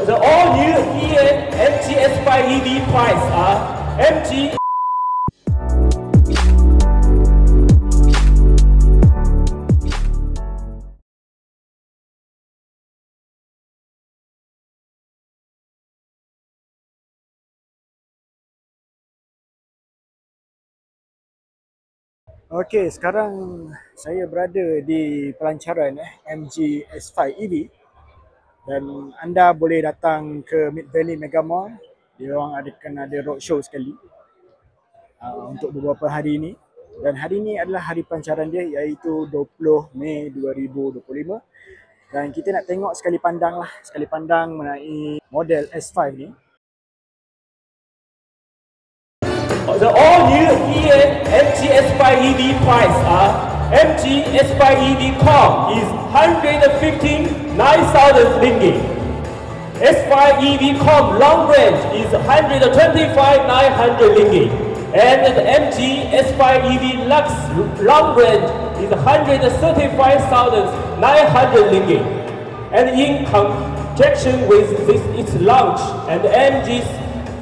The all-new EN MG S5 EV price are MG. Okey, sekarang saya berada di pelancaran MG S5 EV dan anda boleh datang ke Mid Valley Mega Mall. Dia orang ada roadshow sekali untuk beberapa hari ini. Dan hari ini adalah hari pelancaran dia, iaitu 20 Mei 2025. Dan kita nak tengok sekali pandang mengenai model S5 ni. The all-new EN MG S5 EV price are MG S5 EV Core is 159,000 ringgit. S5 EV Core long range is 125,900 ringgit. And the MG S5 EV Lux long range is 135,900 ringgit. And in conjunction with this its launch and MG's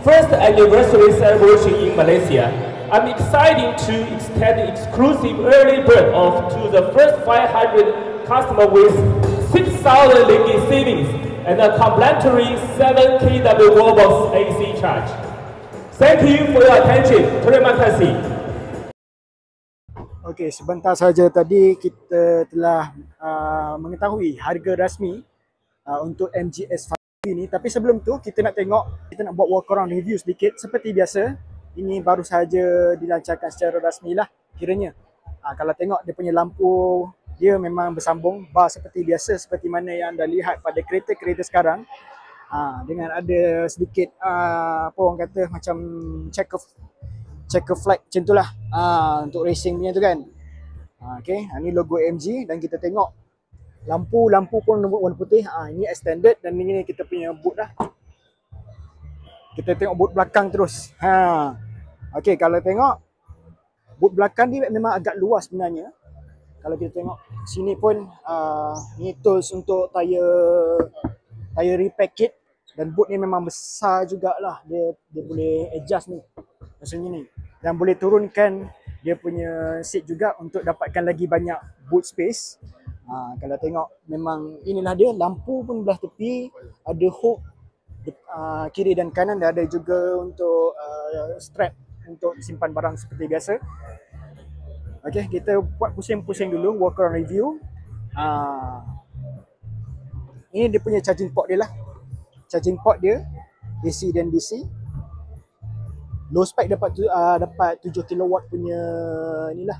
first anniversary celebration in Malaysia, I'm excited to extend exclusive early bird off to the first 500 customers with 6,000 ringgit savings and a complimentary 7 kW wallbox AC charge. Thank you for your attention. Terima kasih. Okey, sebentar saja tadi kita telah mengetahui harga rasmi untuk MG S5 ini, tapi sebelum tu kita nak buat walk around review sedikit. Seperti biasa, ini baru sahaja dilancarkan secara rasmi lah kiranya. Kalau tengok dia punya lampu, dia memang bersambung bar seperti biasa, seperti mana yang anda lihat pada kereta-kereta sekarang. Dengan ada sedikit apa orang kata macam checker flag macam itulah untuk racing punya tu kan. Okey, ni logo MG dan kita tengok lampu pun warna putih. Ini extended dan ini kita punya boot lah. Kita tengok boot belakang terus. Okey, kalau tengok boot belakang ni memang agak luas sebenarnya. Kalau kita tengok sini pun ni tools untuk tire repair kit, dan boot ni memang besar jugalah. Dia boleh adjust ni macam ni dan boleh turunkan dia punya seat juga untuk dapatkan lagi banyak boot space. Kalau tengok memang inilah dia, lampu pun belah tepi, ada hook kiri dan kanan, dan ada juga untuk strap untuk simpan barang seperti biasa. Okey, kita buat pusing-pusing dulu walk around review. Ini dia punya charging port dia lah. Charging port dia AC dan DC. Low spec dapat 7 kW punya inilah.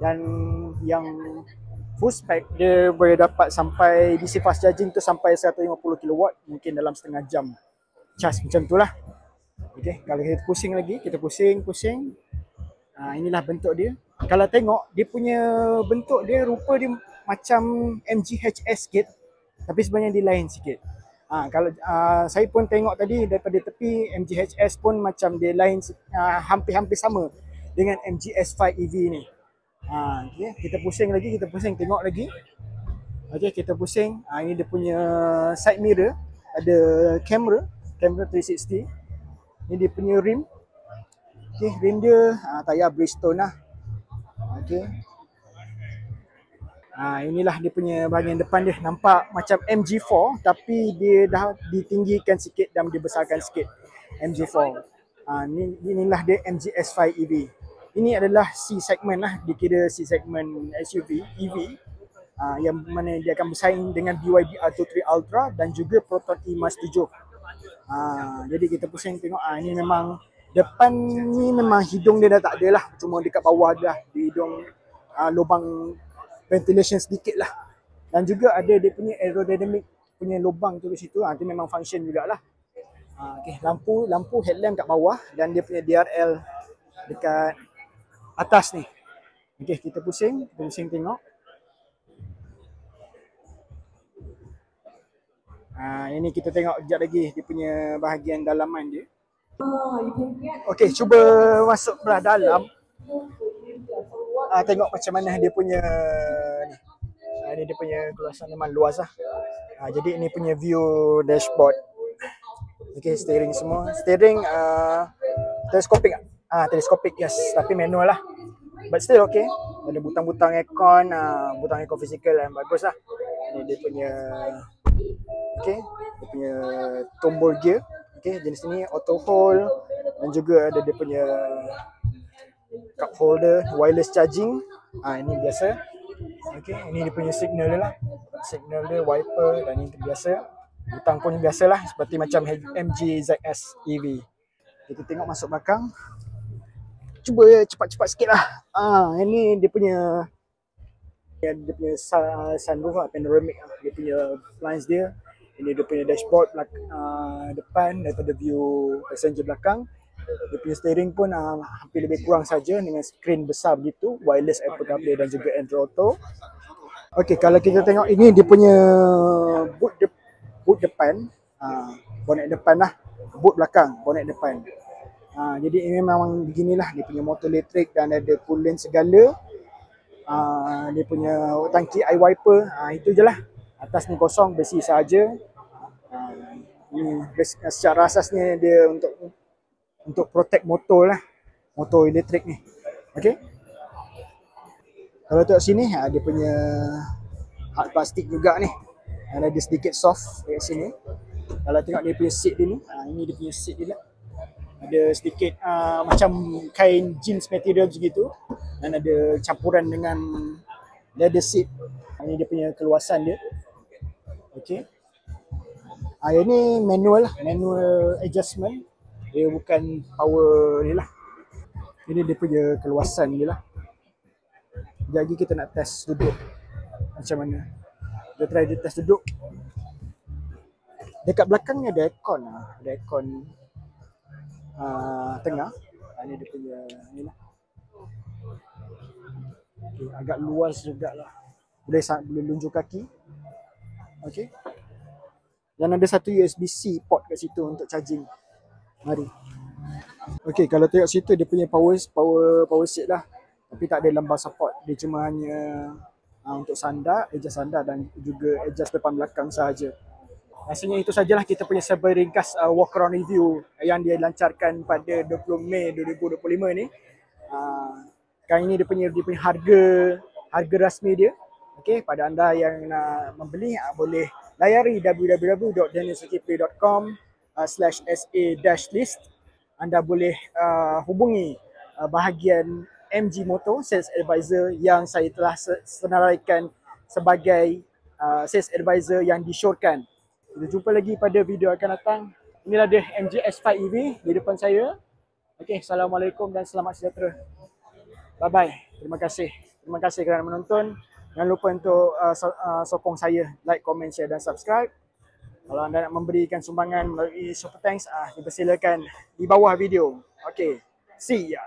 Dan yang full spec dia boleh dapat sampai DC fast charging tu sampai 150 kW mungkin dalam setengah jam charge macam tu lah. Okey, kalau kita pusing lagi, kita pusing. Inilah bentuk dia. Kalau tengok dia punya bentuk dia, rupa dia macam MGHS sikit, tapi sebenarnya dia lain sikit. Kalau saya pun tengok tadi daripada tepi, MGHS pun macam dia lain, hampir-hampir sama dengan MG S5 EV ni. Okay, kita pusing lagi, tengok lagi. Okey, kita pusing. Ini dia punya side mirror, ada kamera 360. Ini dia punya rim. Okey, rim dia tayar Bridgestone lah. Okey. Inilah dia punya bahagian depan dia. Nampak macam MG4 tapi dia dah ditinggikan sikit dan dibesarkan sikit. MG4. Inilah dia MG S5 EV. Ini adalah C segment lah, dikira C segment SUV EV yang mana dia akan bersaing dengan BYD Atto 3 Ultra dan juga Proton E-Mas 7. Jadi kita pusing tengok, ini memang depan ni memang hidung dia dah tak ada lah, cuma dekat bawah dah di hidung lubang ventilation sedikit lah, dan juga ada dia punya aerodynamic punya lubang tu di situ. Itu memang function jugalah. Okay, lampu headlamp kat bawah dan dia punya DRL dekat atas ni. Okay, kita pusing tengok. Ini kita tengok sekejap lagi dia punya bahagian dalaman dia. Okay, cuba masuk belah dalam. Tengok macam mana dia punya ni. Ini dia punya keluasan memang luas lah. Jadi ini punya view dashboard. Okay, steering semua. Steering teleskopik. Teleskopik, yes. Tapi manual lah. But still okay. Ada butang-butang aircon, butang aircon fizikal yang bagus lah. Ini dia punya, okay, dia punya tombol gear. Okay, jenis ni auto hold, dan juga ada dia punya cup holder, wireless charging. Ini biasa. Okay, ini dia punya signal dia lah. Signal dia, wiper, dan ini biasa. Butang pun biasalah, seperti macam MG ZS EV. Kita tengok masuk belakang. Cuba cepat-cepat sikit lah. Ini dia punya sunroof lah, panoramic lah. Dia punya blinds dia. Ini dia punya dashboard depan daripada view passenger belakang. Dia punya steering pun hampir lebih kurang saja dengan skrin besar begitu, wireless Apple CarPlay dan juga Android Auto. Okey, kalau kita tengok ini dia punya boot depan, bonet depan lah, boot belakang, bonet depan. Jadi ini memang beginilah dia punya motor elektrik dan ada coolant segala. Dia punya tangki air wiper, itu je lah. Atas ni kosong, bersih saja. Ini secara asasnya dia untuk protect motor lah, motor elektrik ni. Okey. Kalau tengok sini, dia punya hard plastik juga ni. Ada sedikit soft dekat sini. Kalau tengok dia punya seat dia ni, ini dia punya seat dia lah. Ada sedikit macam kain jeans material begitu, dan ada campuran dengan leather seat. Ini dia punya keluasan dia. Okey. Yang ni manual lah, manual adjustment. Dia bukan power ni lah. Ini dia punya keluasan dia lah. Jadi kita nak test duduk macam mana. Kita try dia test duduk. Dekat belakang ni ada aircon lah. Ada aircon tengah. Ini dia punya ni lah. Okay, agak luas jugalah. Boleh lunjuk kaki. Okey. Dan ada satu USB-C port kat situ untuk charging. Mari. Okey, kalau tengok situ dia punya power seat lah. Tapi tak ada lumbar support. Dia cuma hanya untuk sandar, adjust sandar dan juga adjust depan belakang sahaja. Rasanya itu sajalah kita punya saber ringkas walk around review yang dia lancarkan pada 20 Mei 2025 ni. Kali ini dia punya harga rasmi dia. Okey, pada anda yang nak membeli boleh layari www.danielsulkifli.com/sa-list. Anda boleh hubungi bahagian MG Motor Sales Advisor yang saya telah senaraikan sebagai sales advisor yang disyorkan. Kita jumpa lagi pada video akan datang. Inilah dia MG S5 EV di depan saya. Okey, Assalamualaikum dan selamat sejahtera. Bye-bye. Terima kasih. Terima kasih kerana menonton. Jangan lupa untuk sokong saya, like, komen, share dan subscribe. Kalau anda nak memberikan sumbangan melalui Super Thanks, dipersilakan di bawah video. Okey, see ya.